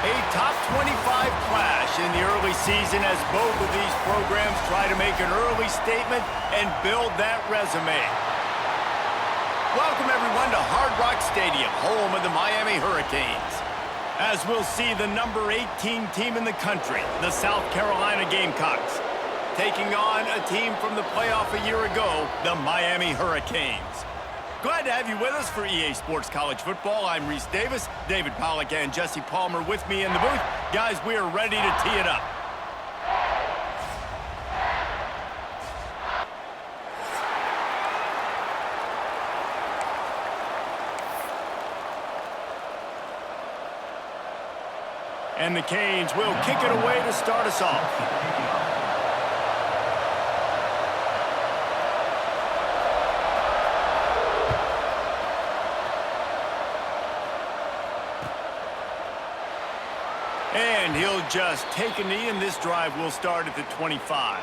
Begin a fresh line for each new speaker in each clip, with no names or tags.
A top 25 clash in the early season as both of these programs try to make an early statement and build that resume. Welcome, everyone, to Hard Rock Stadium, home of the Miami Hurricanes. As we'll see the number 18 team in the country, the South Carolina Gamecocks, taking on a team from the playoff a year ago, the Miami Hurricanes. Glad to have you with us for EA Sports College Football. I'm Reese Davis, David Pollack and Jesse Palmer with me in the booth. Guys, we are ready to tee it up. And the Canes will kick it away to start us off. And he'll just take a knee, and this drive will start at the 25.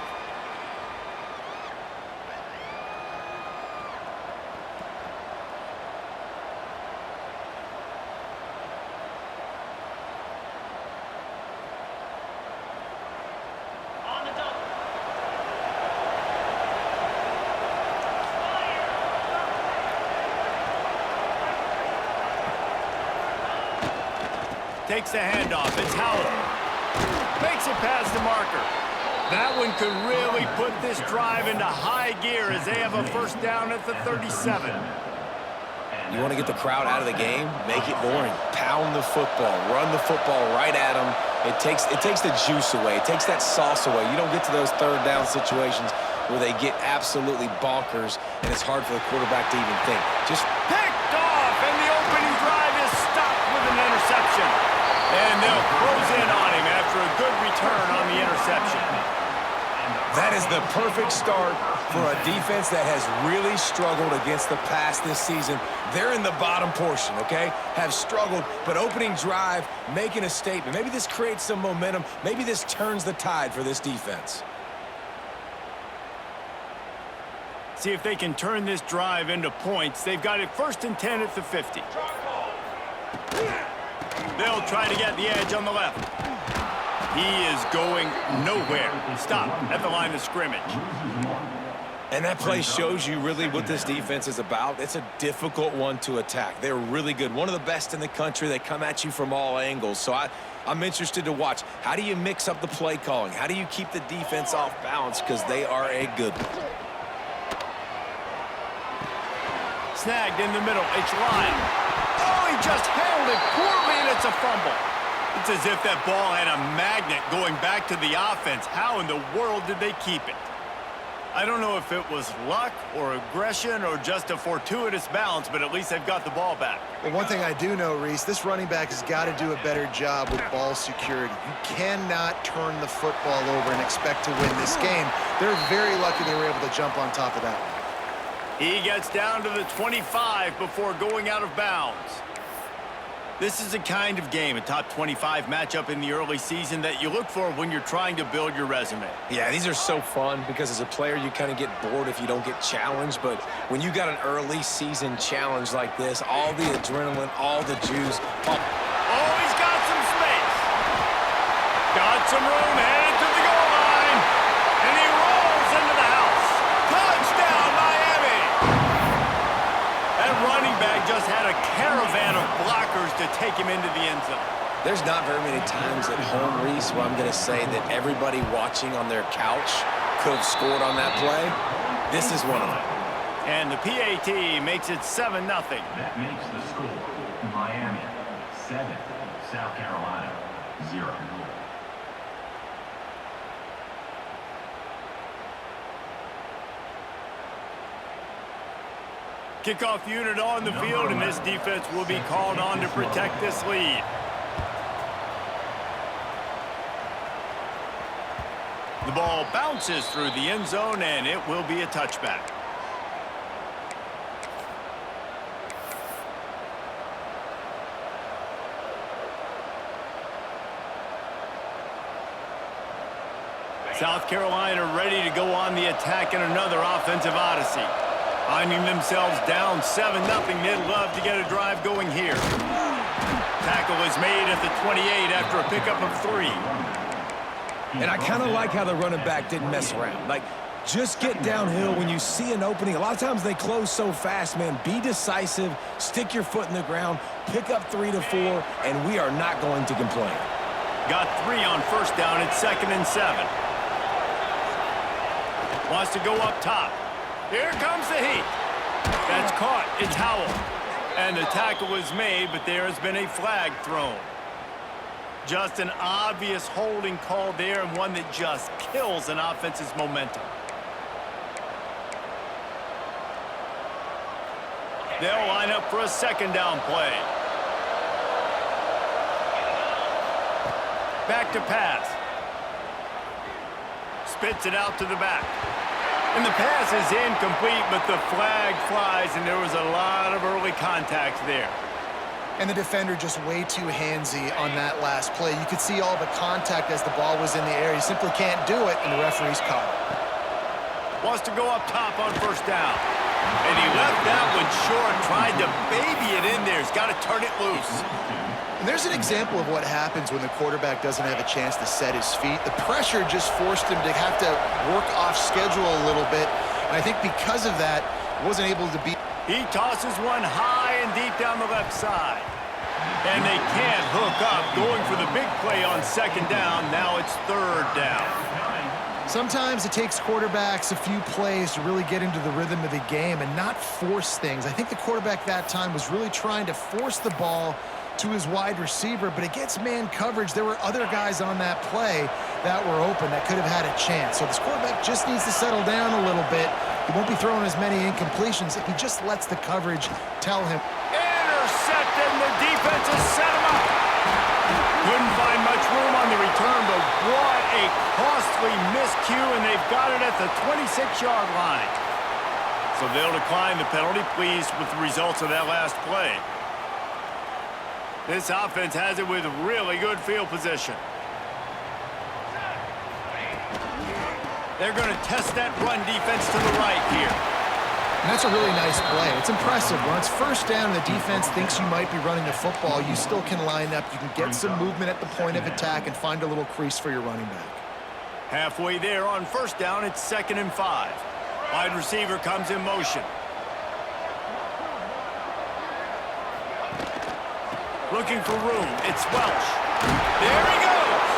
Takes the handoff. It's Howell. Makes it past the marker. That one could really put this drive into high gear as they have a first down at the 37.
You want to get the crowd out of the game? Make it boring. Pound the football. Run the football right at them. It takes the juice away. It takes that sauce away. You don't get to those third down situations where they get absolutely bonkers, and it's hard for the quarterback to even think. Just
picked off, and the opening drive is stopped with an interception. And they'll close in on him after a good return on the interception.
That is the perfect start for a defense that has really struggled against the pass this season. They're in the bottom portion, okay? Have struggled, but opening drive, making a statement. Maybe this creates some momentum. Maybe this turns the tide for this defense.
See if they can turn this drive into points. They've got it 1st and 10 at the 50. They'll try to get the edge on the left. He is going nowhere. Stop at the line of scrimmage.
And that play shows you really what this defense is about. It's a difficult one to attack. They're really good. One of the best in the country. They come at you from all angles. So I'm interested to watch. How do you mix up the play calling? How do you keep the defense off balance? Because they are a good one.
Snagged in the middle. It's Lyle. Oh, he just handled it poorly, and it's a fumble. It's as if that ball had a magnet going back to the offense. How in the world did they keep it? I don't know if it was luck or aggression or just a fortuitous bounce, but at least they've got the ball back.
Well, one thing I do know, Reese, this running back has got to do a better job with ball security. You cannot turn the football over and expect to win this game. They're very lucky they were able to jump on top of that one.
He gets down to the 25 before going out of bounds. This is the kind of game, a top 25 matchup in the early season, that you look for when you're trying to build your resume.
Yeah, these are so fun because as a player, you kind of get bored if you don't get challenged. But when you got an early season challenge like this, all the adrenaline, all the juice.
Oh, he's got some space. Got some room, headed to the goal line. And he rolls into the house. Touchdown, Miami! That running back just had a caravan of blockers to take him into the end zone.
There's not very many times at home, Reese, where I'm going to say that everybody watching on their couch could have scored on that play. This is one of them.
And the PAT makes it 7-0.
That makes the score Miami 7, South Carolina 0.
Kickoff unit on the field, and this defense will be called on to protect this lead. The ball bounces through the end zone, and it will be a touchback. South Carolina ready to go on the attack in another offensive odyssey. Finding themselves down 7-0, they'd love to get a drive going here. Tackle is made at the 28 after a pickup of 3.
And I kind of like how the running back didn't mess around. Like, just get downhill when you see an opening. A lot of times they close so fast, man. Be decisive, stick your foot in the ground, pick up 3 to 4, and we are not going to complain.
Got 3 on first down. It's 2nd and 7. Wants to go up top. Here comes the heat. That's caught. It's Howell. And the tackle is made, but there has been a flag thrown. Just an obvious holding call there, and one that just kills an offense's momentum. They'll line up for a 2nd down play. Back to pass. Spits it out to the back. And the pass is incomplete, but the flag flies, and there was a lot of early contact there.
And the defender just way too handsy on that last play. You could see all the contact as the ball was in the air. He simply can't do it, and the referee's caught it.
Wants to go up top on first down. And he left that one short, tried to baby it in there. He's got to turn it loose.
And there's an example of what happens when the quarterback doesn't have a chance to set his feet. The pressure just forced him to have to work off schedule a little bit. And I think because of that, wasn't able to beat.
He tosses one high and deep down the left side. And they can't hook up, going for the big play on 2nd down. Now it's 3rd down.
Sometimes it takes quarterbacks a few plays to really get into the rhythm of the game and not force things. I think the quarterback that time was really trying to force the ball to his wide receiver, but against man coverage, there were other guys on that play that were open that could have had a chance. So this quarterback just needs to settle down a little bit. He won't be throwing as many incompletions if he just lets the coverage tell him.
Intercepted, and the defense has set him up. Couldn't find much room on the return, but what a costly miscue, and they've got it at the 26-yard line. So they'll decline the penalty, pleased with the results of that last play. This offense has it with really good field position. They're going to test that run defense to the right here.
And that's a really nice play. It's impressive. When it's first down and the defense thinks you might be running the football, you still can line up. You can get some movement at the point of attack and find a little crease for your running back.
Halfway there on first down, it's 2nd and 5. Wide receiver comes in motion. Looking for room. It's Welsh. There he goes.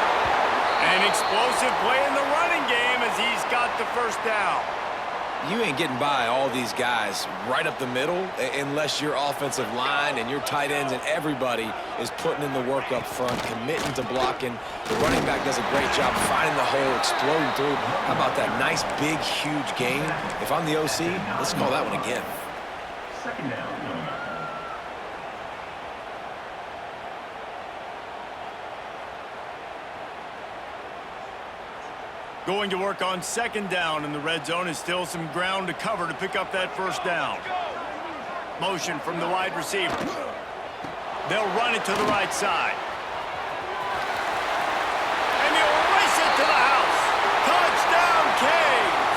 An explosive play in the running game as he's got the first down.
You ain't getting by all these guys right up the middle unless your offensive line and your tight ends and everybody is putting in the work up front, committing to blocking. The running back does a great job finding the hole, exploding through. How about that nice, big, huge gain? If I'm the OC, let's call that one again.
2nd down.
Going to work on 2nd down, and the red zone is still some ground to cover to pick up that first down. Motion from the wide receiver. They'll run it to the right side. And they'll race it to the house. Touchdown, Canes!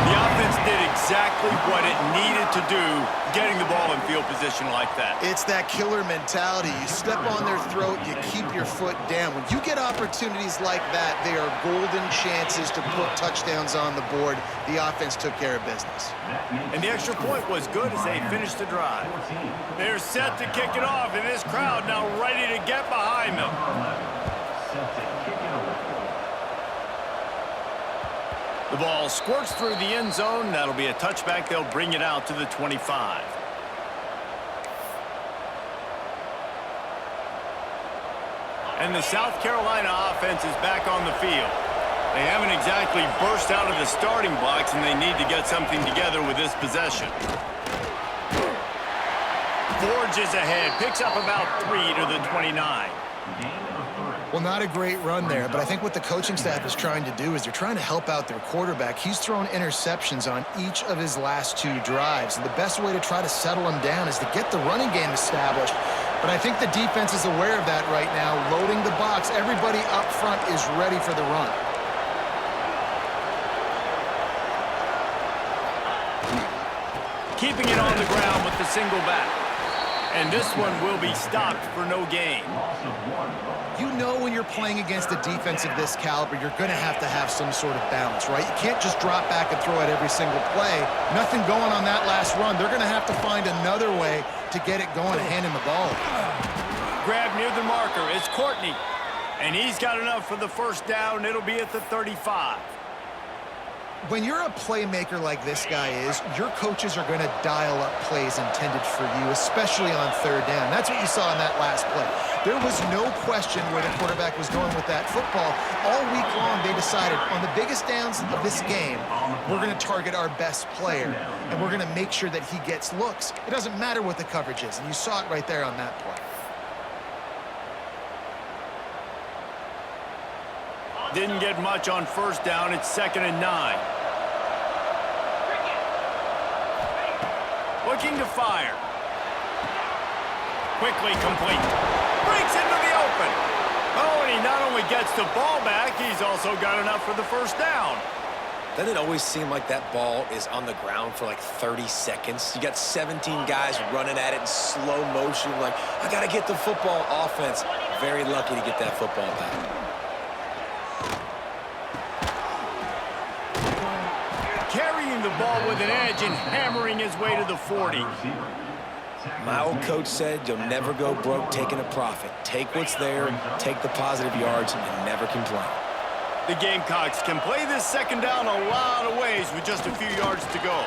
The offense did exactly what it needed to do, getting the ball in field position like that.
It's that killer mentality. You step on their throat, you keep your foot down. When you get opportunities like that, they are golden chances to put touchdowns on the board. The offense took care of business.
And the extra point was good as they finished the drive. They're set to kick it off, and this crowd now ready to get behind them. The ball squirts through the end zone. That'll be a touchback. They'll bring it out to the 25. And the South Carolina offense is back on the field. They haven't exactly burst out of the starting blocks, and they need to get something together with this possession. Forges ahead, picks up about 3 to the 29.
Well, not a great run there, but I think what the coaching staff is trying to do is they're trying to help out their quarterback. He's thrown interceptions on each of his last 2 drives, and the best way to try to settle him down is to get the running game established. But I think the defense is aware of that right now, loading the box. Everybody up front is ready for the run.
Keeping it on the ground with the single back. And this one will be stopped for no gain.
You know when you're playing against a defense of this caliber, you're going to have some sort of balance, right? You can't just drop back and throw it every single play. Nothing going on that last run. They're going to have to find another way to get it going and hand him the ball.
Grab near the marker. It's Courtney. And he's got enough for the first down. It'll be at the 35.
When you're a playmaker like this guy is, your coaches are going to dial up plays intended for you, especially on third down. That's what you saw in that last play. There was no question where the quarterback was going with that football. All week long, they decided on the biggest downs of this game, we're going to target our best player, and we're going to make sure that he gets looks. It doesn't matter what the coverage is, and you saw it right there on that play.
Didn't get much on first down. It's 2nd and 9. Looking to fire. Quickly complete. Breaks into the open. Oh, and he not only gets the ball back, he's also got enough for the first down.
Doesn't it always seem like that ball is on the ground for like 30 seconds? You got 17 guys running at it in slow motion. Like, I got to get the football. Offense, very lucky to get that football back.
Carrying the ball with an edge and hammering his way to the 40.
My old coach said you'll never go broke taking a profit. Take what's there, take the positive yards, and never complain.
The Gamecocks can play this second down a lot of ways with just a few yards to go.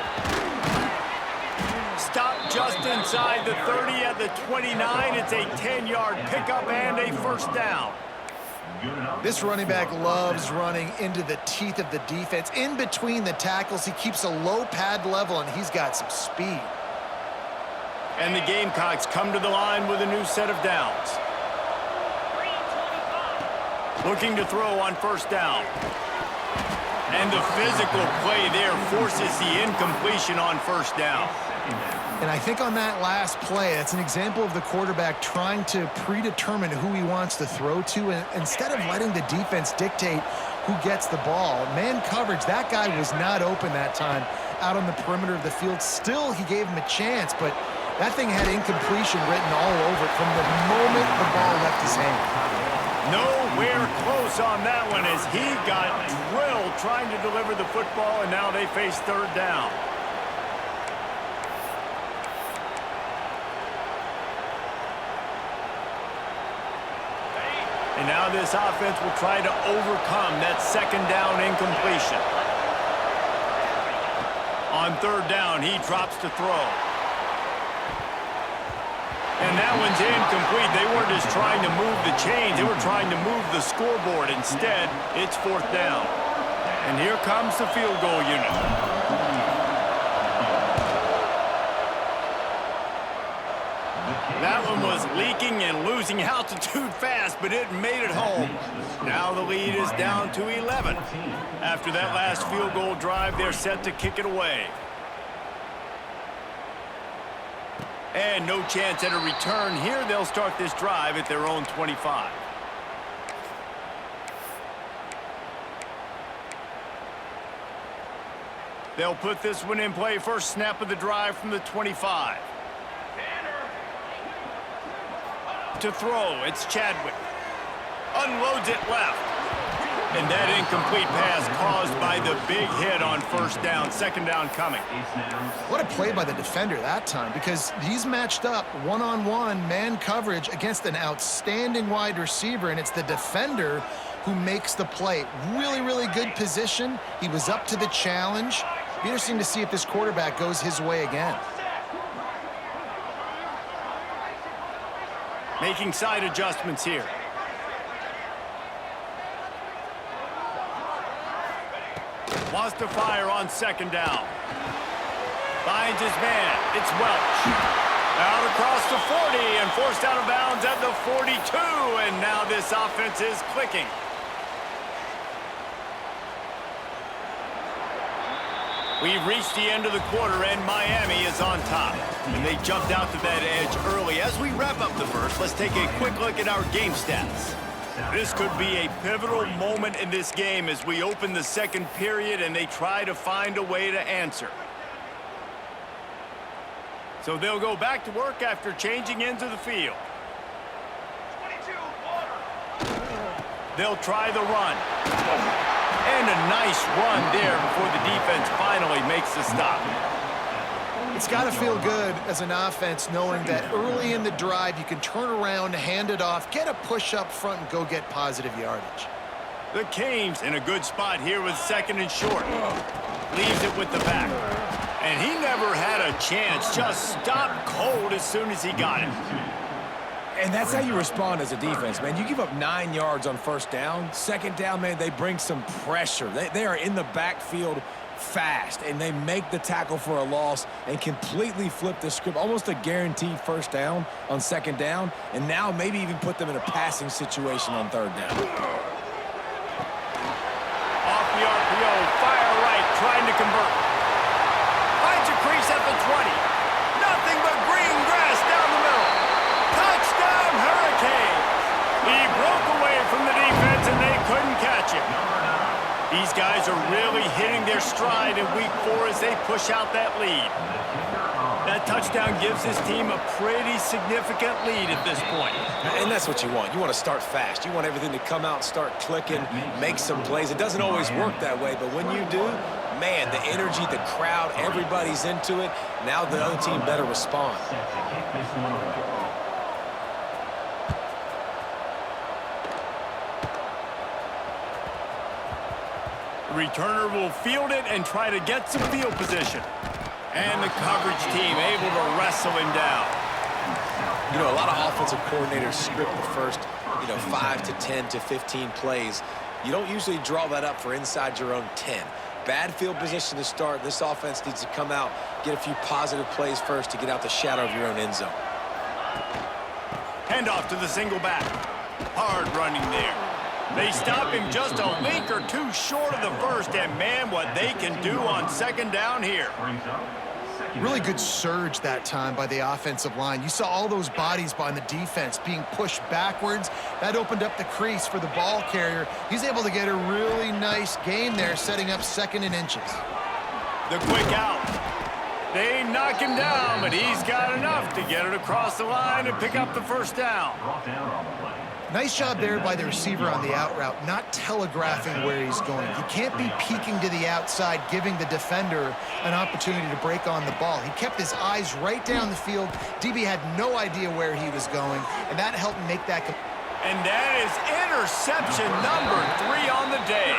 Stop just inside the 30 at the 29. It's a 10-yard pickup and a first down.
This running back loves running into the teeth of the defense. In between the tackles, he keeps a low pad level, and he's got some speed.
And the Gamecocks come to the line with a new set of downs. Looking to throw on first down. And the physical play there forces the incompletion on first down.
And I think on that last play, that's an example of the quarterback trying to predetermine who he wants to throw to, and instead of letting the defense dictate who gets the ball. Man coverage, that guy was not open that time out on the perimeter of the field. Still, he gave him a chance, but that thing had incompletion written all over it from the moment the ball left his hand.
Nowhere close on that one as he got drilled trying to deliver the football, and now they face third down. And now this offense will try to overcome that second down incompletion. On third down, he drops to throw. And that one's incomplete. They weren't just trying to move the chains. They were trying to move the scoreboard. Instead, it's fourth down. And here comes the field goal unit. That one was leaking and losing altitude fast, but it made it home. Now the lead is down to 11. After that last field goal drive, they're set to kick it away. And no chance at a return here. They'll start this drive at their own 25. They'll put this one in play. First snap of the drive from the 25. To throw, it's Chadwick. Unloads it left. And that incomplete pass caused by the big hit on first down. Second down coming.
What a play by the defender that time, because he's matched up one-on-one man coverage against an outstanding wide receiver, and it's the defender who makes the play. Really, really good position. He was up to the challenge. Be interesting to see if this quarterback goes his way again.
Making side adjustments here. Wants to fire on second down. Finds his man. It's Welch. Out across the 40 and forced out of bounds at the 42. And now this offense is clicking. We've reached the end of the quarter, and Miami is on top. And they jumped out to that edge early. As we wrap up the first, let's take a quick look at our game stats. This could be a pivotal moment in this game as we open the second period and they try to find a way to answer. So they'll go back to work after changing into the field. They'll try the run. And a nice run there before the defense finally makes the stop.
It's got to feel good as an offense knowing that early in the drive you can turn around, hand it off, get a push up front, and go get positive yardage.
The Canes in a good spot here with 2nd and short. Leaves it with the back. And he never had a chance. Just stopped cold as soon as he got it.
And that's how you respond as a defense, man. You give up 9 yards on 1st down. 2nd down, man, they bring some pressure. They are in the backfield fast, and they make the tackle for a loss and completely flip the script. Almost a guaranteed 1st down on 2nd down, and now maybe even put them in a passing situation on 3rd down.
Off the RPO, fire right, trying to convert. Finds a crease at the 20. Nothing but green grass down the middle. Touchdown, Hurricanes! He broke away from the defense, and they couldn't catch him. These guys are really hitting their stride in week 4 as they push out that lead. That touchdown gives his team a pretty significant lead at this point.
And that's what you want. You want to start fast. You want everything to come out, start clicking, make some plays. It doesn't always work that way, but when you do, man, the energy, the crowd, everybody's into it. Now the other team better respond.
Returner will field it and try to get some field position. And the coverage team able to wrestle him down.
You know, a lot of offensive coordinators script the first, 5 to 10 to 15 plays. You don't usually draw that up for inside your own 10. Bad field position to start. This offense needs to come out, get a few positive plays first to get out the shadow of your own end zone.
Handoff to the single back. Hard running there. They stop him just a link or two short of the first, and man, what they can do on 2nd down here.
Really good surge that time by the offensive line. You saw all those bodies by the defense being pushed backwards. That opened up the crease for the ball carrier. He's able to get a really nice gain there, setting up 2nd and inches.
The quick out. They knock him down, but he's got enough to get it across the line and pick up the 1st down.
Nice job there by the receiver on the out route, not telegraphing where he's going. You can't be peeking to the outside, giving the defender an opportunity to break on the ball. He kept his eyes right down the field. DB had no idea where he was going, and that helped make that.
And that is interception number 3 on the day.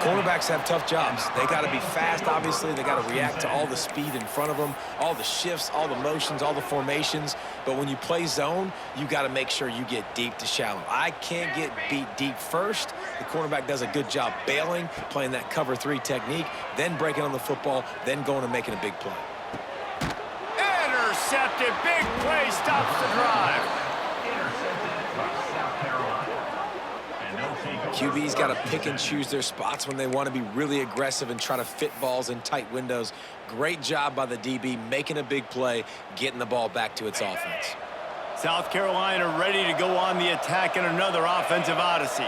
Cornerbacks have tough jobs. They got to be fast, obviously. They got to react to all the speed in front of them, all the shifts, all the motions, all the formations. But when you play zone, you got to make sure you get deep to shallow. I can't get beat deep first. The cornerback does a good job bailing, playing that cover 3 technique, then breaking on the football, then going and making a big play.
Intercepted. Big play stops the drive.
QB's got to pick and choose their spots when they want to be really aggressive and try to fit balls in tight windows. Great job by the DB, making a big play, getting the ball back to its offense.
South Carolina ready to go on the attack in another offensive odyssey.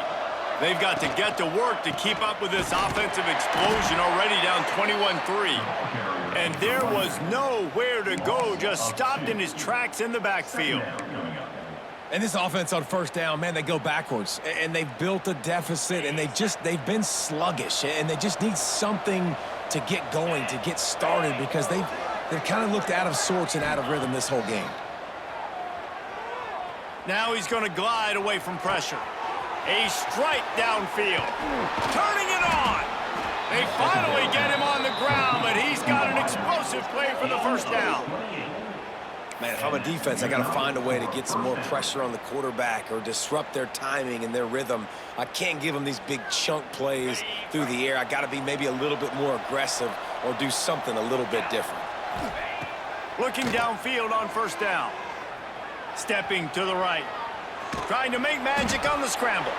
They've got to get to work to keep up with this offensive explosion, already down 21-3. And there was nowhere to go, just stopped in his tracks in the backfield.
And this offense on 1st down, man, they go backwards. And they've built a deficit, and they've been sluggish. And they just need something to get going, to get started, because they've kind of looked out of sorts and out of rhythm this whole game.
Now he's going to glide away from pressure. A strike downfield. Turning it on. They finally get him on the ground, but he's got an explosive play for the 1st down.
Man, if I'm a defense, I got to find a way to get some more pressure on the quarterback or disrupt their timing and their rhythm. I can't give them these big chunk plays through the air. I got to be maybe a little bit more aggressive or do something a little bit different.
Looking downfield on 1st down. Stepping to the right. Trying to make magic on the scramble.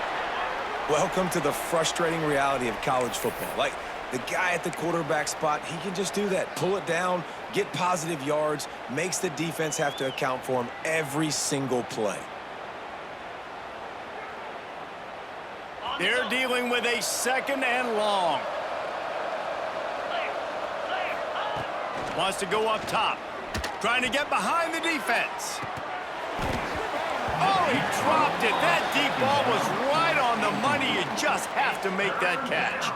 Welcome to the frustrating reality of college football. Like, the guy at the quarterback spot, he can just do that. Pull it down, get positive yards, makes the defense have to account for him every single play.
They're dealing with a 2nd and long. Wants to go up top. Trying to get behind the defense. Oh, he dropped it. That deep ball was right on the money. You just have to make that catch.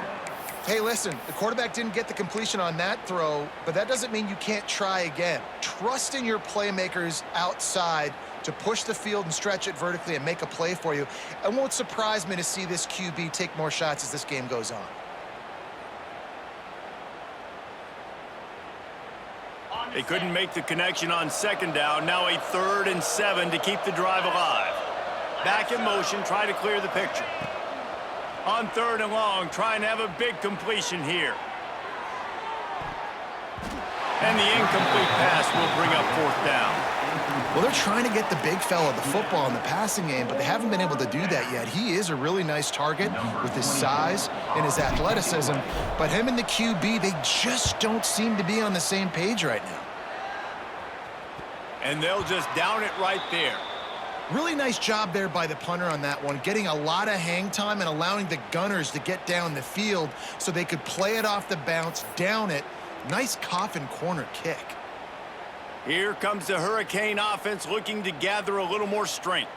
Hey, listen, the quarterback didn't get the completion on that throw, but that doesn't mean you can't try again. Trust in your playmakers outside to push the field and stretch it vertically and make a play for you. It won't surprise me to see this QB take more shots as this game goes on.
They couldn't make the connection on second down. Now a 3rd and 7 to keep the drive alive. Back in motion, try to clear the picture. On 3rd and long, trying to have a big completion here. And the incomplete pass will bring up 4th down.
Well, they're trying to get the big fella the football in the passing game, but they haven't been able to do that yet. He is a really nice target with his size and his athleticism, but him and the QB, they just don't seem to be on the same page right now.
And they'll just down it right there.
Really nice job there by the punter on that one, getting a lot of hang time and allowing the gunners to get down the field so they could play it off the bounce, down it. Nice coffin corner kick.
Here comes the Hurricane offense looking to gather a little more strength.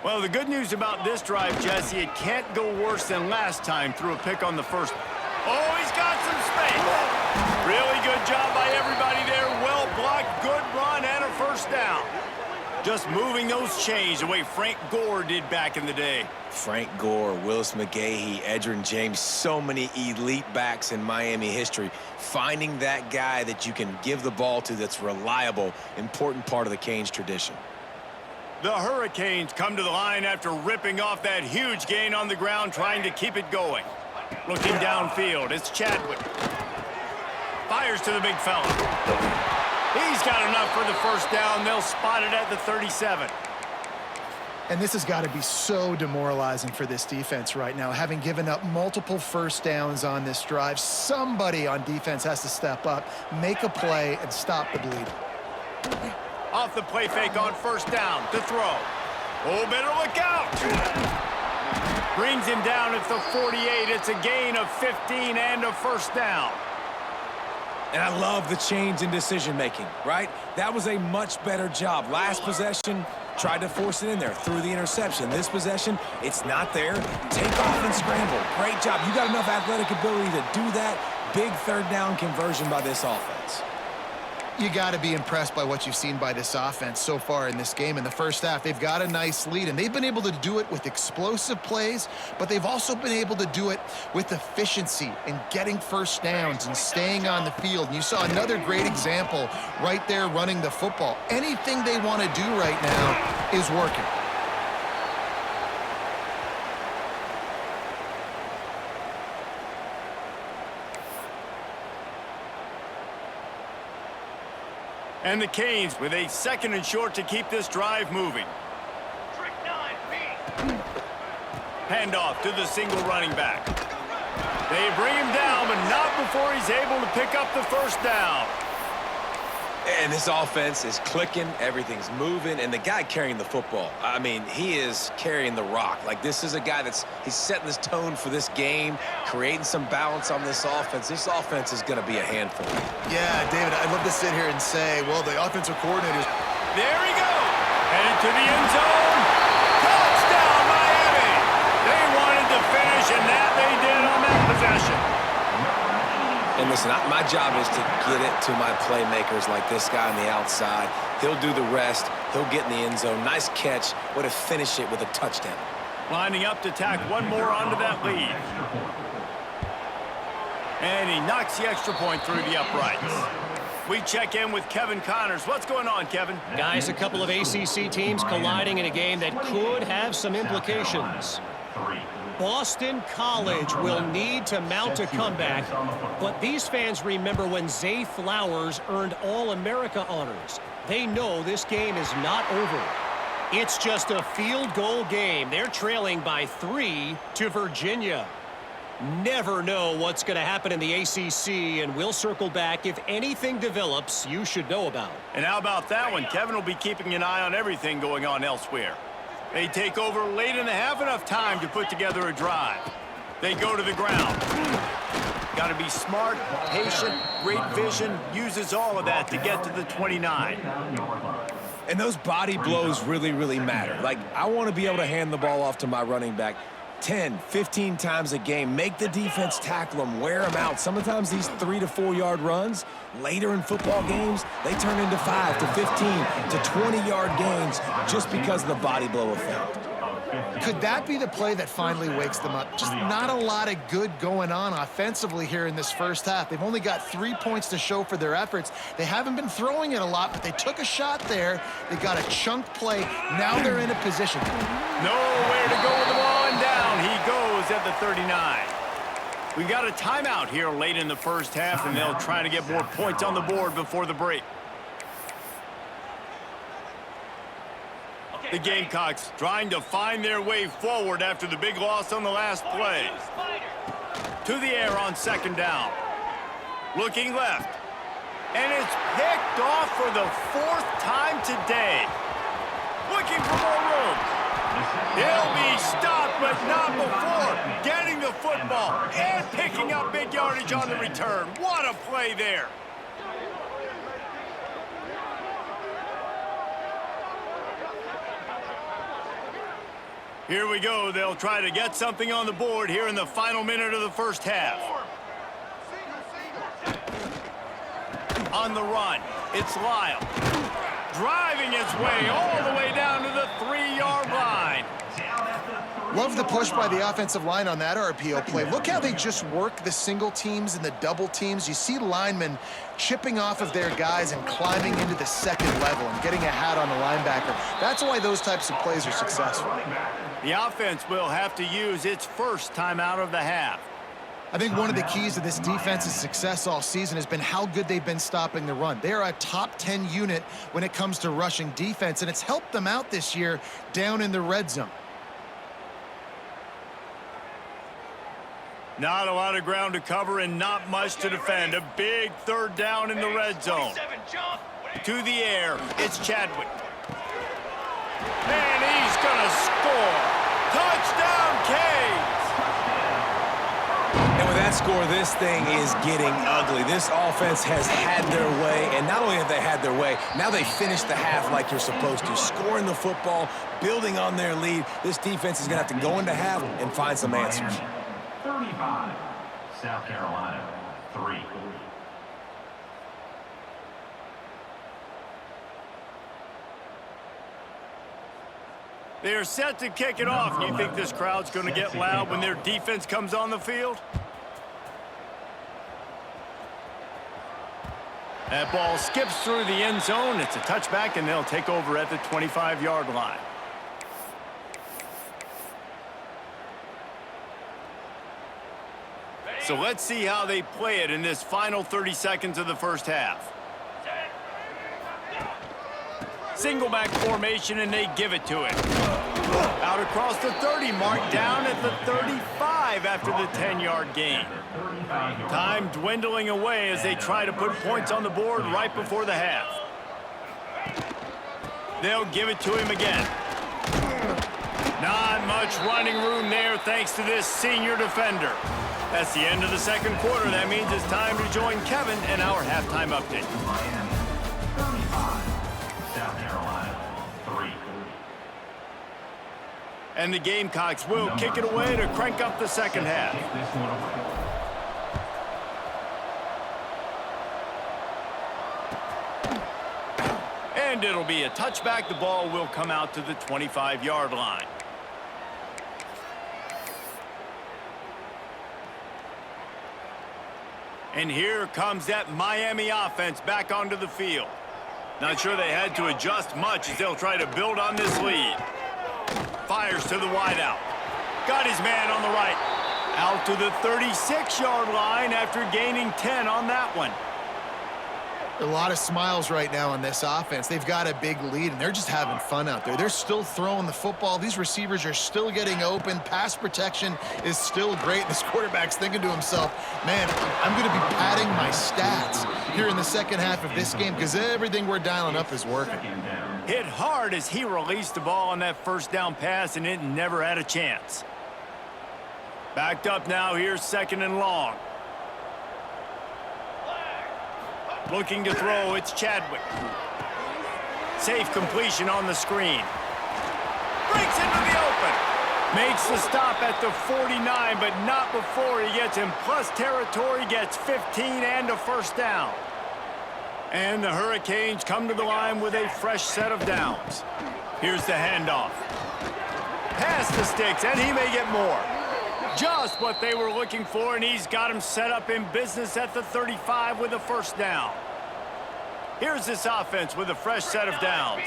Well, the good news about this drive, Jesse, it can't go worse than last time through a pick on the first. Oh, he's got some space. Really good job by everybody there. Well blocked, good run, and a 1st down. Just moving those chains the way Frank Gore did back in the day.
Frank Gore, Willis McGahee, Edgerrin James, so many elite backs in Miami history. Finding that guy that you can give the ball to that's reliable, important part of the Canes tradition.
The Hurricanes come to the line after ripping off that huge gain on the ground, trying to keep it going. Looking downfield, it's Chadwick. Fires to the big fella. He's got enough for the 1st down. They'll spot it at the 37.
And this has got to be so demoralizing for this defense right now, having given up multiple 1st downs on this drive. Somebody on defense has to step up, make a play, and stop the bleeding.
Off the play fake on 1st down to throw. Oh, better look out. Brings him down at the 48. It's a gain of 15 and a 1st down.
And I love the change in decision-making, right? That was a much better job. Last possession, tried to force it in there, threw the interception. This possession, it's not there. Take off and scramble. Great job. You got enough athletic ability to do that. Big 3rd down conversion by this offense.
You got to be impressed by what you've seen by this offense so far in this game. In the first half, they've got a nice lead, and they've been able to do it with explosive plays, but they've also been able to do it with efficiency and getting 1st downs and staying on the field. And you saw another great example right there running the football. Anything they want to do right now is working.
And the Canes with a 2nd and short to keep this drive moving. Handoff to the single running back. They bring him down, but not before he's able to pick up the 1st down.
And this offense is clicking, everything's moving, and the guy carrying the football, I mean, he is carrying the rock. Like, this is a guy he's setting this tone for this game, creating some balance on this offense. This offense is going to be a handful.
Yeah, David, I'd love to sit here and say, well, the offensive coordinators.
There he goes. Headed to the end zone. Touchdown, Miami. They wanted to finish, and that they did on that possession.
And listen, my job is to get it to my playmakers like this guy on the outside. He'll do the rest. He'll get in the end zone. Nice catch. Way to finish it with a touchdown.
Lining up to tack one more onto that lead. And he knocks the extra point through the uprights. We check in with Kevin Connors. What's going on, Kevin?
Guys, a couple of ACC teams colliding in a game that could have some implications. Boston College will need to mount a comeback, but these fans remember when Zay Flowers earned All-America honors. They know this game is not over. It's just a field goal game. They're trailing by 3 to Virginia. Never know what's going to happen in the ACC, and we'll circle back if anything develops you should know about.
And how about that one? Kevin will be keeping an eye on everything going on elsewhere. They take over late in the half, enough time to put together a drive. They go to the ground. Got to be smart, patient, great vision, uses all of that to get to the 29.
And those body blows really, really matter. Like, I want to be able to hand the ball off to my running back 10, 15 times a game. Make the defense tackle them, wear them out. Sometimes these 3 to 4 yard runs, later in football games, they turn into 5 to 15 to 20-yard gains just because of the body blow effect.
Could that be the play that finally wakes them up? Just not a lot of good going on offensively here in this first half. They've only got 3 points to show for their efforts. They haven't been throwing it a lot, but they took a shot there. They got a chunk play. Now they're in a position.
Nowhere to go with the ball, and down he goes at the 39. We got a timeout here late in the first half, and they'll try to get more points on the board before the break. The Gamecocks trying to find their way forward after the big loss on the last play. To the air on second down. Looking left. And it's picked off for the 4th time today. Looking for more room. He'll be stopped, but not before getting the football and picking up big yardage on the return. What a play there. Here we go. They'll try to get something on the board here in the final minute of the first half. On the run, it's Lyle. Driving his way all the way down to the 3-yard line.
Love the push by the offensive line on that RPO play. Look how they just work the single teams and the double teams. You see linemen chipping off of their guys and climbing into the second level and getting a hat on the linebacker. That's why those types of plays are successful.
The offense will have to use its first timeout of the half.
I think one of the keys to this defense's success all season has been how good they've been stopping the run. They are a top 10 unit when it comes to rushing defense, and it's helped them out this year down in the red zone.
Not a lot of ground to cover and not much to defend. A big 3rd down in the red zone. To the air, it's Chadwick. And he's going to score. Touchdown, Canes!
And with that score, this thing is getting ugly. This offense has had their way, and not only have they had their way, now they finished the half like you're supposed to, scoring the football, building on their lead. This defense is going to have to go into half and find some answers.
35, South Carolina, 3.
They are set to kick it off. Do you think this crowd's going to get loud when their defense comes on the field? That ball skips through the end zone. It's a touchback, and they'll take over at the 25-yard line. So let's see how they play it in this final 30 seconds of the first half. Single back formation, and they give it to it. Out across the 30, marked down at the 35 after the 10-yard gain. Time dwindling away as they try to put points on the board right before the half. They'll give it to him again. Not much running room there thanks to this senior defender. That's the end of the second quarter. That means it's time to join Kevin and our halftime update.
Miami, 35, South Carolina, 3.
And the Gamecocks will kick it away to crank up the second half. And it'll be a touchback. The ball will come out to the 25-yard line. And here comes that Miami offense back onto the field. Not sure they had to adjust much as they'll try to build on this lead. Fires to the wideout. Got his man on the right. Out to the 36-yard line after gaining 10 on that one.
A lot of smiles right now on this offense. They've got a big lead, and they're just having fun out there. They're still throwing the football. These receivers are still getting open. Pass protection is still great. This quarterback's thinking to himself, man, I'm going to be padding my stats here in the second half of this game because everything we're dialing up is working.
Hit hard as he released the ball on that first down pass, and it never had a chance. Backed up now, here's 2nd and long. Looking to throw, it's Chadwick. Safe completion on the screen. Breaks into the open. Makes the stop at the 49, but not before he gets in plus territory, gets 15 and a first down. And the Hurricanes come to the line with a fresh set of downs. Here's the handoff. Past the sticks, and he may get more. Just what they were looking for, and he's got him set up in business at the 35 with a first down. Here's this offense with a fresh set of downs.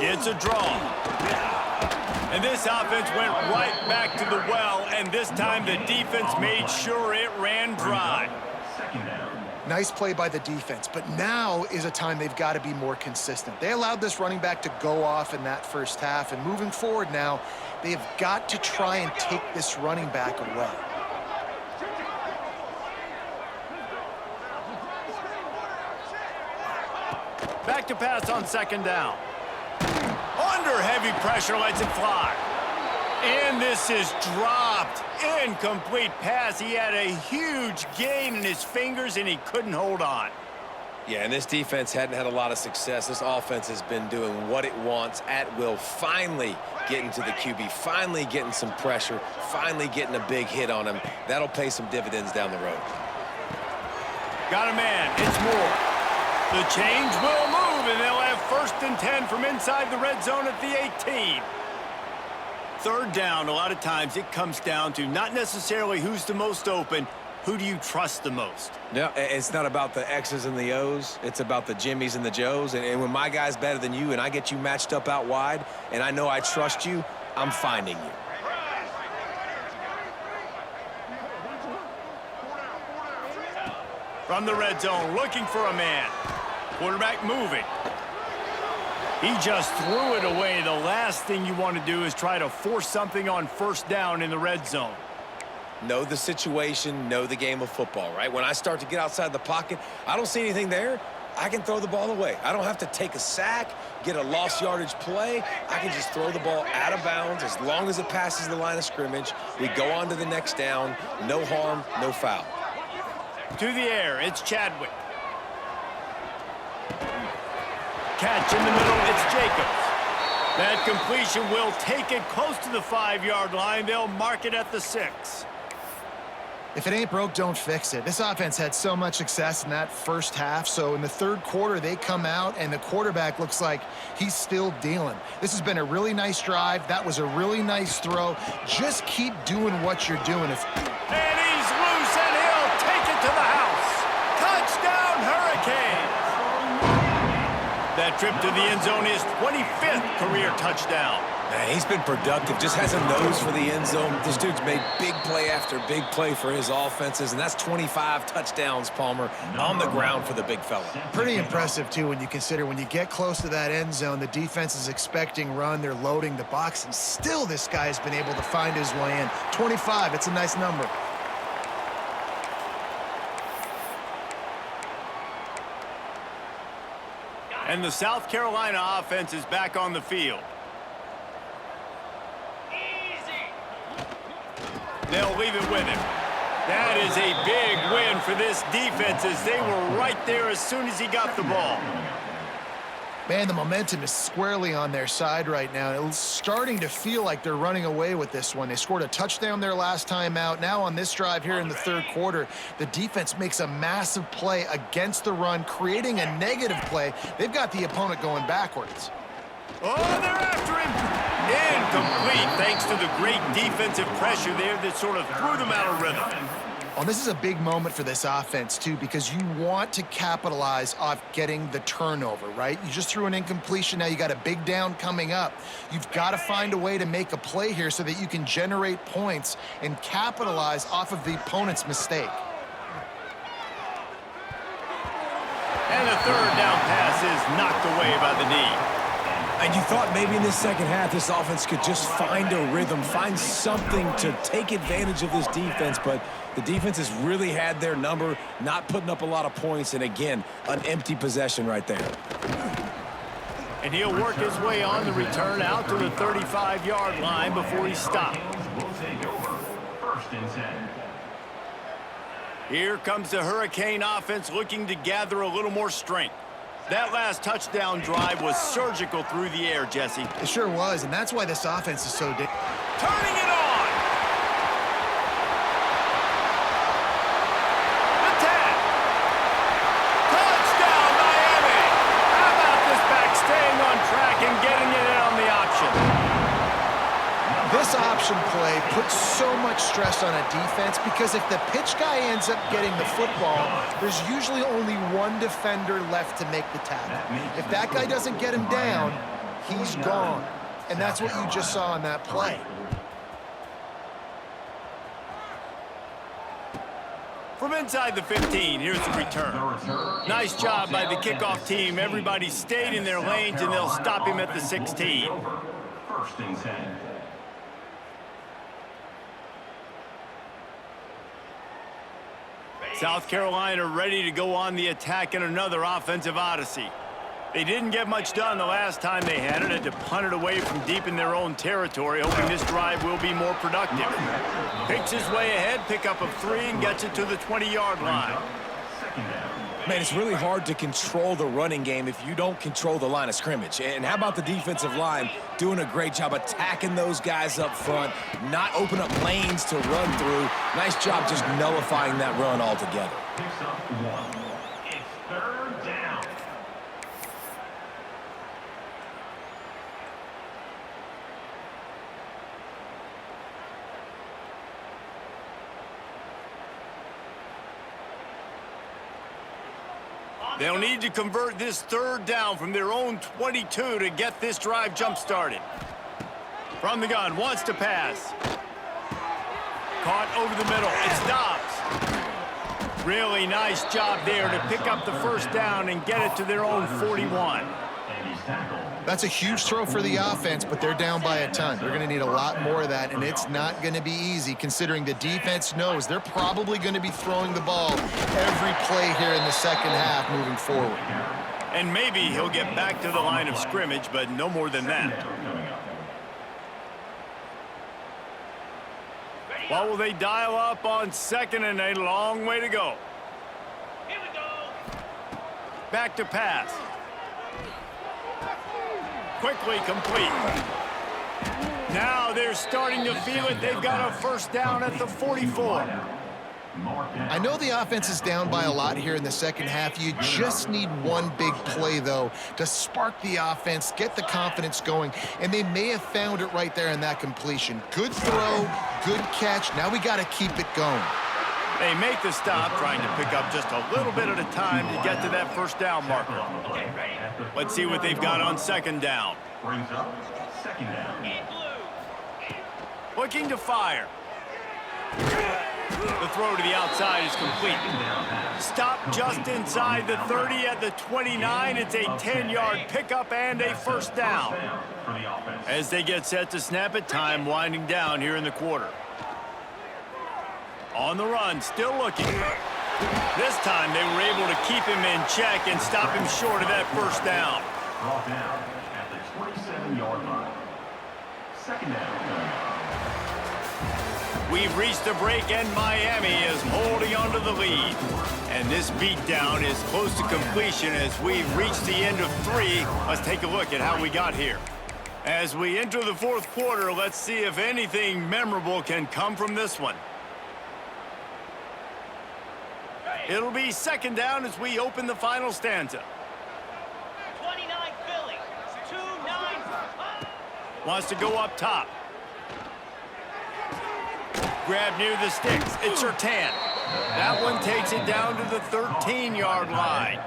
It's a draw. And this offense went right back to the well, and this time the defense made sure it ran dry.
Nice play by the defense, but now is a time they've got to be more consistent. They allowed this running back to go off in that first half, and moving forward now, they have got to try and take this running back away.
Back to pass on 2nd down. Under heavy pressure, lets it fly. And this is dropped. Incomplete pass. He had a huge gain in his fingers, and he couldn't hold on.
Yeah, and this defense hadn't had a lot of success. This offense has been doing what it wants at will. Finally getting to the QB, finally getting some pressure, finally getting a big hit on him. That'll pay some dividends down the road.
Got a man. It's Moore. The change will move, and they'll have 1st and 10 from inside the red zone at the 18. 3rd down, a lot of times it comes down to not necessarily who's the most open, who do you trust the most?
No, it's not about the X's and the O's. It's about the Jimmies and the Joes. And when my guy's better than you and I get you matched up out wide and I know I trust you, I'm finding you.
From the red zone, looking for a man. Quarterback moving. He just threw it away. The last thing you want to do is try to force something on 1st down in the red zone.
Know the situation, know the game of football, right? When I start to get outside the pocket, I don't see anything there, I can throw the ball away. I don't have to take a sack, get a lost yardage play. I can just throw the ball out of bounds as long as it passes the line of scrimmage. We go on to the next down. No harm, no foul.
To the air, it's Chadwick. Catch in the middle, it's Jacobs. That completion will take it close to the 5-yard line. They'll mark it at the 6.
If it ain't broke, don't fix it. This offense had so much success in that first half, so in the 3rd quarter, they come out, and the quarterback looks like he's still dealing. This has been a really nice drive. That was a really nice throw. Just keep doing what you're doing.
And he's loose, and he'll take it to the house. Touchdown, Hurricanes! That trip to the end zone is 25th career touchdown.
Man, he's been productive, just has a nose for the end zone. This dude's made big play after big play for his offenses, and that's 25 touchdowns, Palmer, on the ground for the big fella.
Pretty impressive, too, when you consider when you get close to that end zone, the defense is expecting run, they're loading the box, and still this guy has been able to find his way in. 25, it's a nice number.
And the South Carolina offense is back on the field. They'll leave it with him. That is a big win for this defense as they were right there as soon as he got the ball.
Man, the momentum is squarely on their side right now. It's starting to feel like they're running away with this one. They scored a touchdown their last time out. Now on this drive here in the 3rd quarter, the defense makes a massive play against the run, creating a negative play. They've got the opponent going backwards.
Oh, they're after him. Incomplete, thanks to the great defensive pressure there that sort of threw them out of rhythm.
Well, this is a big moment for this offense, too, because you want to capitalize off getting the turnover, right? You just threw an incompletion. Now you got a big down coming up. You've got to find a way to make a play here so that you can generate points and capitalize off of the opponent's mistake.
And the 3rd down pass is knocked away by the knee.
And you thought maybe in this 2nd half this offense could just find a rhythm, find something to take advantage of this defense, but the defense has really had their number, not putting up a lot of points, and again, an empty possession right there.
And he'll work his way on the return out to the 35-yard line before he's stopped.
Will take over. 1st and 10.
Here comes the Hurricane offense looking to gather a little more strength. That last touchdown drive was surgical through the air, Jesse.
It sure was, and that's why this offense is so
Turning it on! Attack! Touchdown, Miami! How about this back staying on track and getting it in on the option?
This option play puts so much stress on a defense because if the pitch guy ends up getting the football, there's usually only one defender left to make the tackle. If that guy doesn't get him down, he's gone. And that's what you just saw on that play.
From inside the 15, here's the return. Nice job by the kickoff team. Everybody stayed in their lanes, and they'll stop him at the 16.
1st and 10.
South Carolina ready to go on the attack in another offensive odyssey. They didn't get much done the last time they had it to punt it away from deep in their own territory, hoping this drive will be more productive. Picks his way ahead, pickup of 3, and gets it to the 20-yard line.
Man, it's really hard to control the running game if you don't control the line of scrimmage. And how about the defensive line doing a great job attacking those guys up front, not open up lanes to run through. Nice job just nullifying that run altogether.
Picks up 1. It's 3rd down.
They'll need to convert this 3rd down from their own 22 to get this drive jump-started. From the gun, wants to pass. Caught over the middle. It stops. Really nice job there to pick up the 1st down and get it to their own 41.
And he's tackled.
That's a huge throw for the offense, but they're down by a ton. They're going to need a lot more of that, and it's not going to be easy considering the defense knows they're probably going to be throwing the ball every play here in the second half moving forward.
And maybe he'll get back to the line of scrimmage, but no more than that. What will they dial up on 2nd and a long way to go?
Here we go.
Back to pass. Quickly complete. Now they're starting to feel it. They've got a 1st down at the 44.
I know the offense is down by a lot here in the second half. You just need one big play, though, to spark the offense, get the confidence going, and they may have found it right there in that completion. Good throw, good catch. Now we got to keep it going.
They make the stop, trying to pick up just a little bit at a time to get to that 1st down marker. Let's see what they've got on 2nd down.
Brings up 2nd down.
Looking to fire. The throw to the outside is complete. Stop just inside the 30 at the 29. It's a 10-yard pickup and a 1st down. As they get set to snap it, time winding down here in the quarter. On the run, still looking. This time they were able to keep him in check and stop him short of that 1st down.
Brought down at the 27-yard line. 2nd down.
We've reached the break, and Miami is holding on to the lead. And this beatdown is close to completion as we've reached the end of 3. Let's take a look at how we got here. As we enter the 4th quarter, let's see if anything memorable can come from this one. It'll be 2nd down as we open the final stanza.
29 Philly. 2-9.
Wants to go up top. Grab near the sticks. It's Sertan. That one takes it down to the 13-yard line.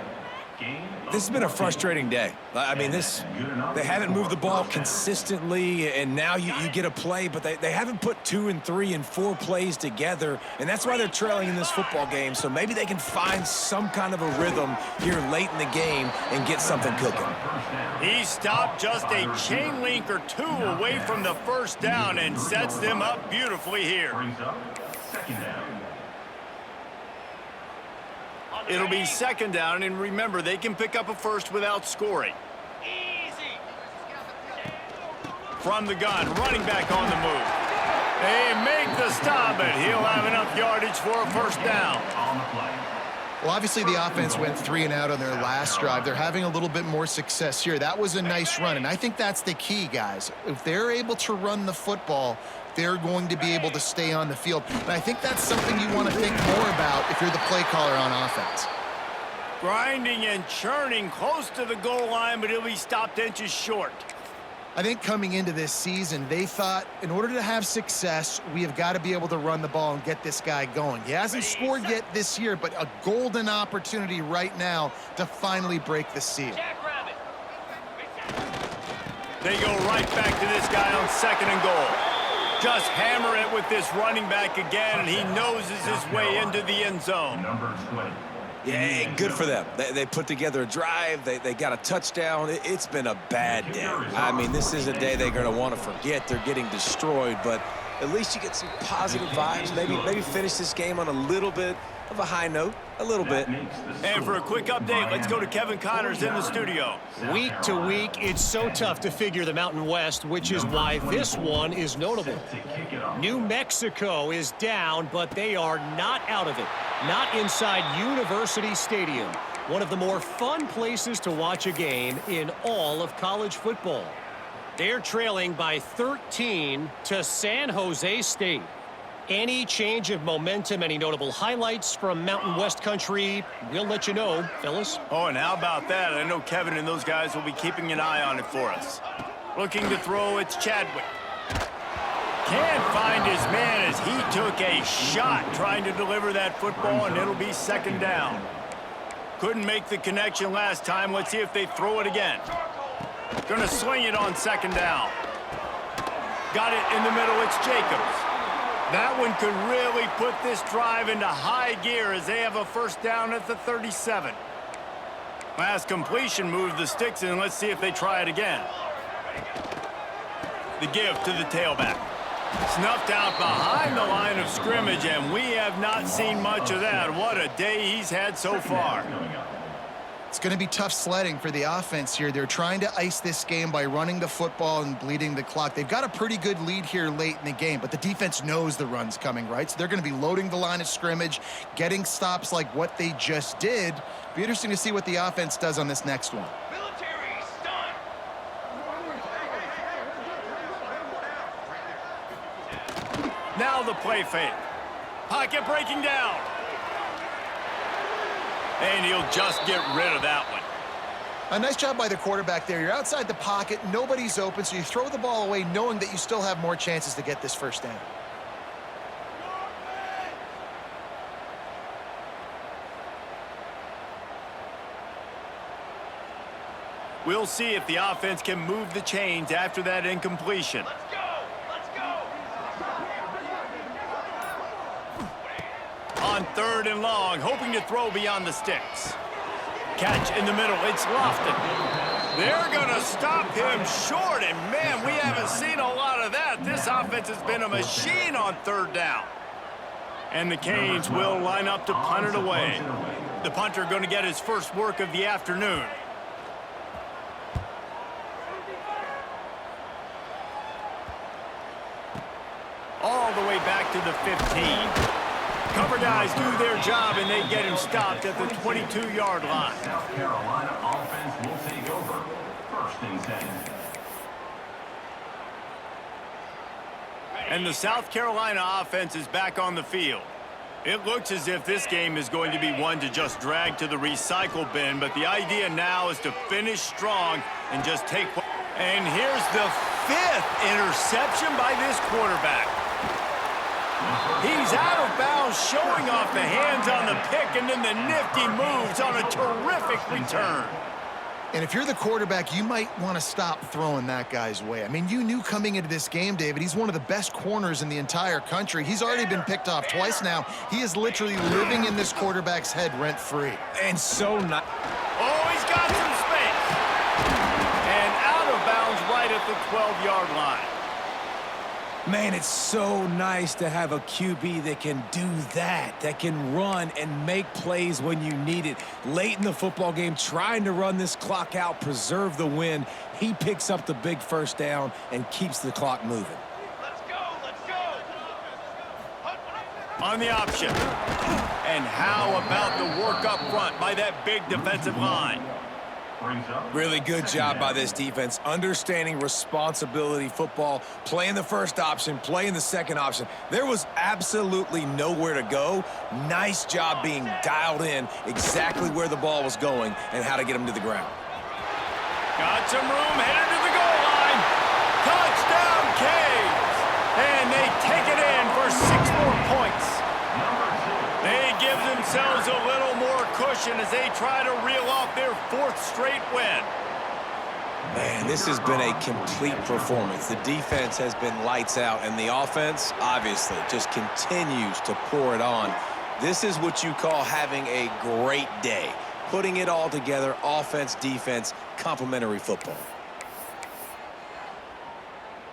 This has been a frustrating day. I mean, they haven't moved the ball consistently, and now you get a play, but they haven't put 2 and 3 and 4 plays together, and that's why they're trailing in this football game. So maybe they can find some kind of a rhythm here late in the game and get something cooking.
He stopped just a chain link or 2 away from the 1st down and sets them up beautifully here.
Brings up 2nd down.
It'll be 2nd down, and remember, they can pick up a 1st without scoring.
Easy.
From the gun, running back on the move. They make the stop, but he'll have enough yardage for a first down.
On the play.
Well, obviously the offense went 3 and out on their last drive. They're having a little bit more success here. That was a nice run, and I think that's the key, guys. If they're able to run the football, they're going to be able to stay on the field. And I think that's something you want to think more about if you're the play caller on offense.
Grinding and churning close to the goal line, but he'll be stopped inches short.
I think coming into this season, they thought in order to have success, we have got to be able to run the ball and get this guy going. He hasn't scored yet this year, but a golden opportunity right now to finally break the seal.
Jackrabbit.
They go right back to this guy on 2nd and goal. Just hammer it with this running back again, and he noses his way into the end zone.
Number 20.
Yeah, good for them. They put together a drive. They got a touchdown. It's been a bad day. I mean, this is a day they're going to want to forget. They're getting destroyed, but at least you get some positive vibes. Maybe finish this game on a little bit of a high note, a little bit.
And for a quick update, let's go to Kevin Connors in the studio.
Week to week, it's so tough to figure the Mountain West, which is why this one is notable. New Mexico is down, but they are not out of it. Not inside University Stadium, one of the more fun places to watch a game in all of college football. They're trailing by 13 to San Jose State. Any change of momentum, any notable highlights from Mountain West country, we'll let you know, fellas.
Oh, and how about that? I know Kevin and those guys will be keeping an eye on it for us. Looking to throw, it's Chadwick. Can't find his man as he took a shot trying to deliver that football, and it'll be 2nd down. Couldn't make the connection last time. Let's see if they throw it again. Gonna swing it on 2nd down. Got it in the middle, it's Jacobs. That one could really put this drive into high gear as they have a first down at the 37. Last completion moved the sticks in. Let's see if they try it again. The give to the tailback. Snuffed out behind the line of scrimmage, and we have not seen much of that. What a day he's had so far.
It's going to be tough sledding for the offense here. They're trying to ice this game by running the football and bleeding the clock. They've got a pretty good lead here late in the game, but the defense knows the run's coming, right? So they're going to be loading the line of scrimmage, getting stops like what they just did. Be interesting to see what the offense does on this next one.
Military stunt.
Now the play fake. Pocket breaking down. And he'll just get rid of that one.
A nice job by the quarterback there. You're outside the pocket, nobody's open, so you throw the ball away knowing that you still have more chances to get this first down.
We'll see if the offense can move the chains after that incompletion.
Let's go. Let's go.
On 3rd and long, hoping to throw beyond the sticks. Catch in the middle, it's Lofton. They're gonna stop him short, and man, we haven't seen a lot of that. This offense has been a machine on 3rd down. And the Canes will line up to punt it away. The punter gonna get his first work of the afternoon. All the way back to the 15. Cover guys do their job, and they get him stopped at the 22-yard line.
South Carolina offense will take over. 1st and 10.
And the South Carolina offense is back on the field. It looks as if this game is going to be one to just drag to the recycle bin, but the idea now is to finish strong and just take... And here's the 5th interception by this quarterback. He's out of bounds, showing off the hands on the pick, and then the nifty moves on a terrific return.
And if you're the quarterback, you might want to stop throwing that guy's way. I mean, you knew coming into this game, David, he's one of the best corners in the entire country. He's already been picked off twice now. He is literally living in this quarterback's head rent-free.
And so not.
Oh, he's got some space. And out of bounds right at the 12-yard line.
Man, it's so nice to have a QB that can do that can run and make plays when you need it. Late in the football game, trying to run this clock out, preserve the win. He picks up the big first down and keeps the clock moving.
Let's go, let's go.
On the option. And how about the work up front by that big defensive line?
Really good job by this defense, understanding responsibility football, playing the first option, playing the second option. There was absolutely nowhere to go. Nice job being dialed in exactly where the ball was going and how to get him to the ground.
Got some room, headed to the goal line. Touchdown, Canes! And they take it in for 6 more points. They give themselves a little more cushion as they try to reel off their 4th straight win.
Man, this has been a complete performance. The defense has been lights out, and the offense, obviously, just continues to pour it on. This is what you call having a great day. Putting it all together, offense, defense, complementary football.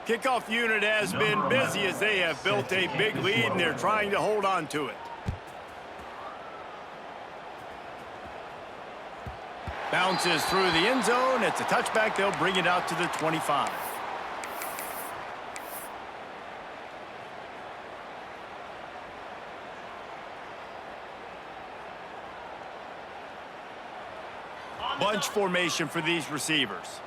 Kickoff unit has been busy as they have built a big lead, and they're trying to hold on to it. Bounces through the end zone. It's a touchback. They'll bring it out to the 25. Bunch formation for these receivers.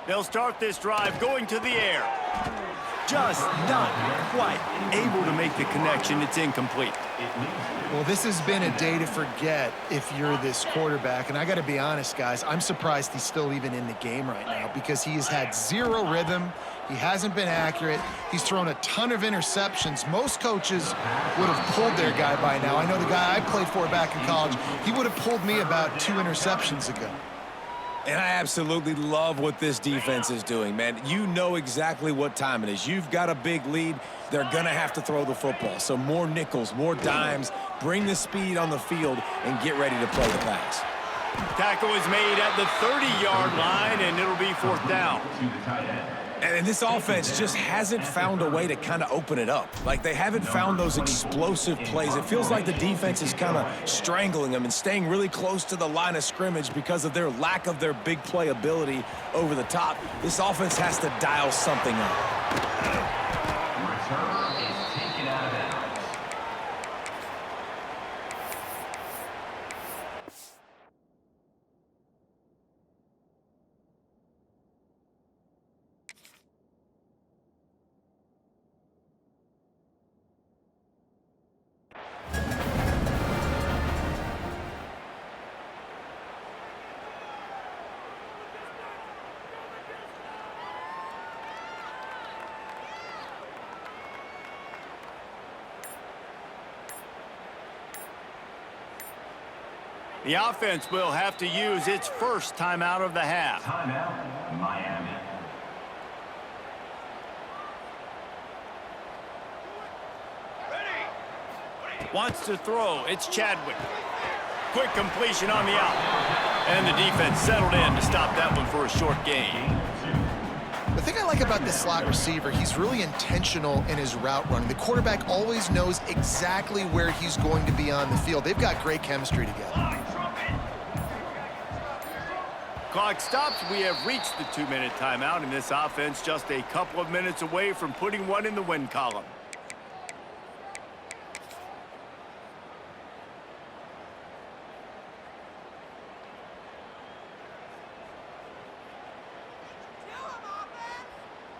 They'll start this drive going to the air. Just not quite able to make the connection. It's incomplete.
Well, this has been a day to forget if you're this quarterback. And I got to be honest, guys, I'm surprised he's still even in the game right now because he has had 0 rhythm. He hasn't been accurate. He's thrown a ton of interceptions. Most coaches would have pulled their guy by now. I know the guy I played for back in college, he would have pulled me about 2 interceptions ago.
And I absolutely love what this defense is doing, man. You know exactly what time it is. You've got a big lead. They're going to have to throw the football. So more nickels, more dimes, bring the speed on the field, and get ready to play the pass.
Tackle is made at the 30-yard line, and it'll be 4th down.
And this offense just hasn't found a way to kind of open it up. Like, they haven't found those explosive plays. It feels like the defense is kind of strangling them and staying really close to the line of scrimmage because of their lack of their big play ability over the top. This offense has to dial something up.
Return is taken out of bounds.
The offense will have to use its first timeout of the half.
Timeout, Miami.
Wants to throw. It's Chadwick. Quick completion on the out. And the defense settled in to stop that one for a short gain.
The thing I like about this slot receiver, he's really intentional in his route running. The quarterback always knows exactly where he's going to be on the field. They've got great chemistry together.
Clock stops. We have reached the 2-minute timeout, and this offense just a couple of minutes away from putting one in the win column.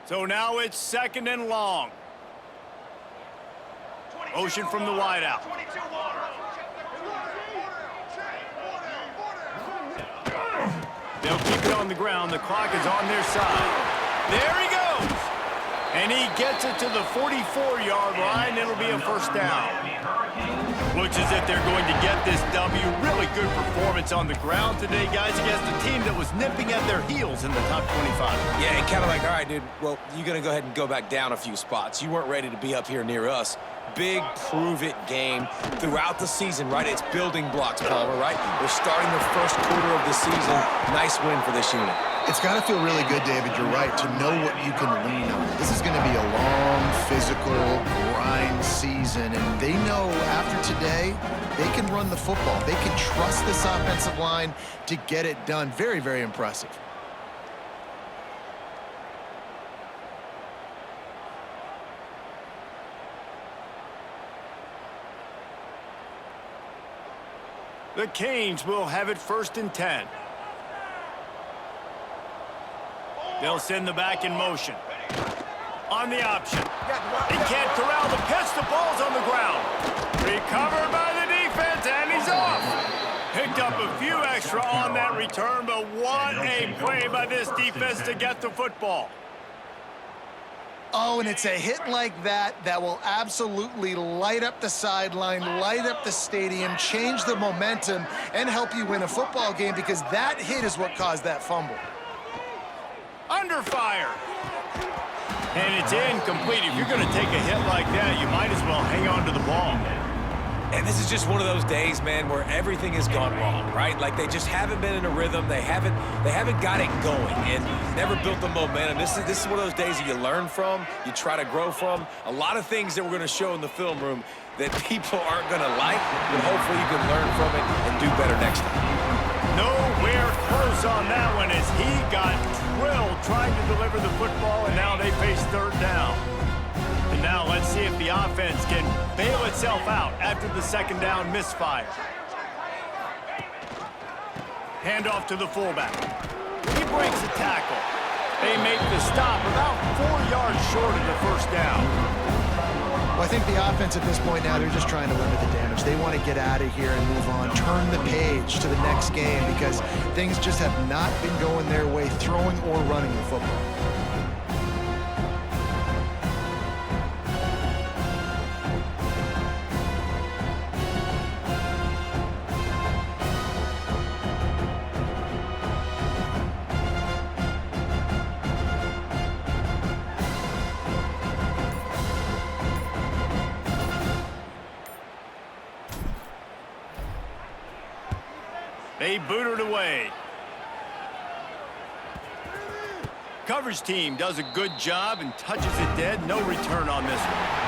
So now it's 2nd and long. Motion from the wideout. They'll keep it on the ground. The clock is on their side. There he goes. And he gets it to the 44-yard line. It'll be a 1st down. Looks as if they're going to get this W. Really good performance on the ground today, guys, against a team that was nipping at their heels in the top 25.
Yeah, and kind of like, all right, dude, well, you're going to go ahead and go back down a few spots. You weren't ready to be up here near us. big prove-it game throughout the season, right? It's building blocks, Palmer, right? We're starting the first quarter of the season. Nice win for this unit.
It's got to feel really good, David, you're right, to know what you can lean on. This is going to be a long, physical, grind season, and they know after today, they can run the football. They can trust this offensive line to get it done. Very, very impressive.
The Canes will have it 1st and 10. They'll send the back in motion. On the option. He can't corral the pitch. The ball's on the ground. Recovered by the defense, and he's off. Picked up a few extra on that return, but what a play by this defense to get the football.
Oh, and it's a hit like that that will absolutely light up the sideline, light up the stadium, change the momentum, and help you win a football game, because that hit is what caused that fumble.
Under fire. And it's incomplete. If you're going to take a hit like that, you might as well hang on to the ball.
And this is just one of those days, man, where everything has gone wrong, right? Like, they just haven't been in a rhythm. They haven't got it going and never built the momentum. This is one of those days that you learn from, you try to grow from. A lot of things that we're going to show in the film room that people aren't going to like, but hopefully you can learn from it and do better next time.
Nowhere close on that one as he got drilled trying to deliver the football, and now they face 3rd down. And now let's see if the offense can bail itself out after the 2nd down misfire. Hand off to the fullback. He breaks a tackle. They make the stop about 4 yards short of the 1st down.
Well, I think the offense at this point now, they're just trying to limit the damage. They want to get out of here and move on, turn the page to the next game, because things just have not been going their way, throwing or running the football.
They boot it away. Coverage team does a good job and touches it dead. No return on this one.